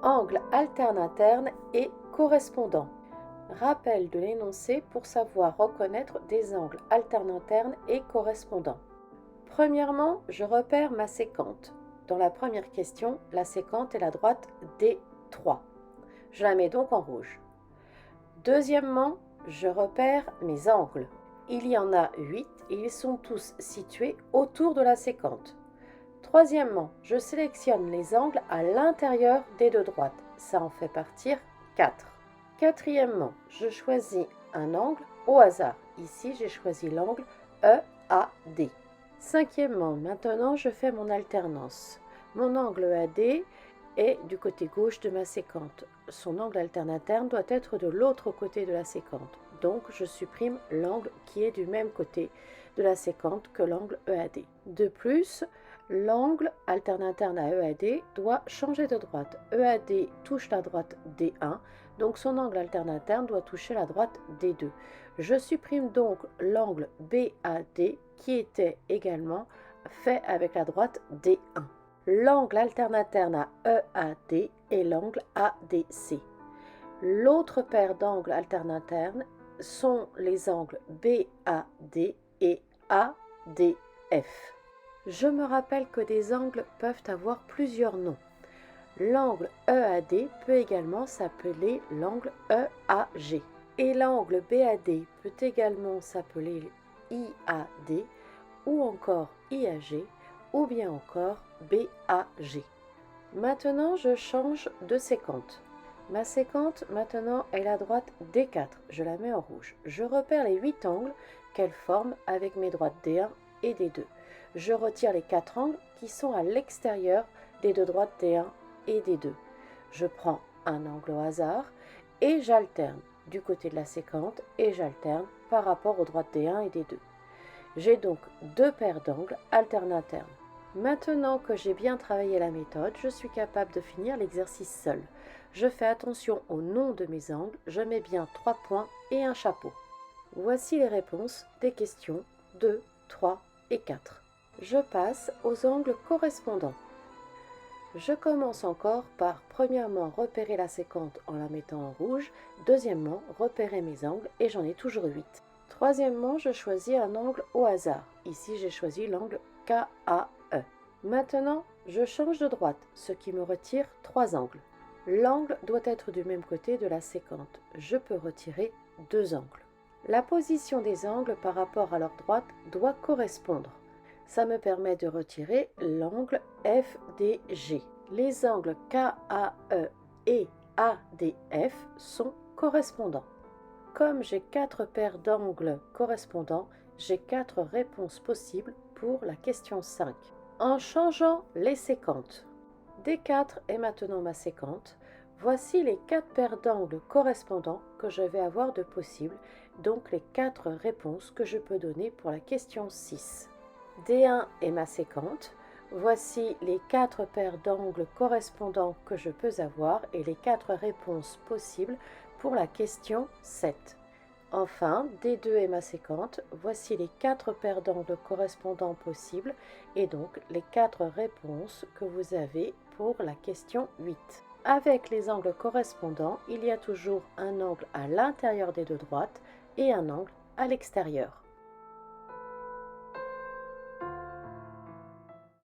Angle alterne-interne et correspondant. Rappel de l'énoncé pour savoir reconnaître des angles alterne-internes et correspondants. Premièrement, je repère ma séquente. Dans la première question, la séquente est la droite D3. Je la mets donc en rouge. Deuxièmement, je repère mes angles. Il y en a 8 et ils sont tous situés autour de la séquente. Troisièmement, je sélectionne les angles à l'intérieur des deux droites. Ça en fait partir 4. Quatrièmement, je choisis un angle au hasard. Ici, j'ai choisi l'angle EAD. Cinquièmement, maintenant, je fais mon alternance. Mon angle EAD est du côté gauche de ma séquente. Son angle alterne-interne doit être de l'autre côté de la séquente. Donc, je supprime l'angle qui est du même côté de la séquente que l'angle EAD. De plus, l'angle alterne-interne à EAD doit changer de droite. EAD touche la droite D1, donc son angle alterne-interne doit toucher la droite D2. Je supprime donc l'angle BAD qui était également fait avec la droite D1. L'angle alterne-interne à EAD est l'angle ADC. L'autre paire d'angles alterne-internes sont les angles BAD et ADF. Je me rappelle que des angles peuvent avoir plusieurs noms. L'angle EAD peut également s'appeler l'angle EAG. Et l'angle BAD peut également s'appeler IAD ou encore IAG ou bien encore BAG. Maintenant, je change de séquente. Ma séquente, maintenant, est la droite D4. Je la mets en rouge. Je repère les 8 angles qu'elle forme avec mes droites D1 et D2. Je retire les 4 angles qui sont à l'extérieur des deux droites D1 et D2. Je prends un angle au hasard et j'alterne du côté de la séquente et j'alterne par rapport aux droites D1 et D2. J'ai donc deux paires d'angles alterne-internes. Maintenant que j'ai bien travaillé la méthode, je suis capable de finir l'exercice seul. Je fais attention au nom de mes angles, je mets bien 3 points et un chapeau. Voici les réponses des questions 2, 3 et 4. Je passe aux angles correspondants. Je commence encore par premièrement repérer la séquente en la mettant en rouge, deuxièmement repérer mes angles et j'en ai toujours 8. Troisièmement, je choisis un angle au hasard. Ici, j'ai choisi l'angle KAE. Maintenant, je change de droite, ce qui me retire 3 angles. L'angle doit être du même côté de la séquente. Je peux retirer 2 angles. La position des angles par rapport à leur droite doit correspondre. Ça me permet de retirer l'angle FDG. Les angles KAE et ADF sont correspondants. Comme j'ai 4 paires d'angles correspondants, j'ai 4 réponses possibles pour la question 5. En changeant les séquentes. D4 est maintenant ma séquente. Voici les 4 paires d'angles correspondants que je vais avoir de possibles, donc les 4 réponses que je peux donner pour la question 6. D1 est ma séquente. Voici les 4 paires d'angles correspondants que je peux avoir et les 4 réponses possibles pour la question 7. Enfin, D2 est ma séquente. Voici les 4 paires d'angles correspondants possibles et donc les 4 réponses que vous avez pour la question 8. Avec les angles correspondants, il y a toujours un angle à l'intérieur des deux droites et un angle à l'extérieur.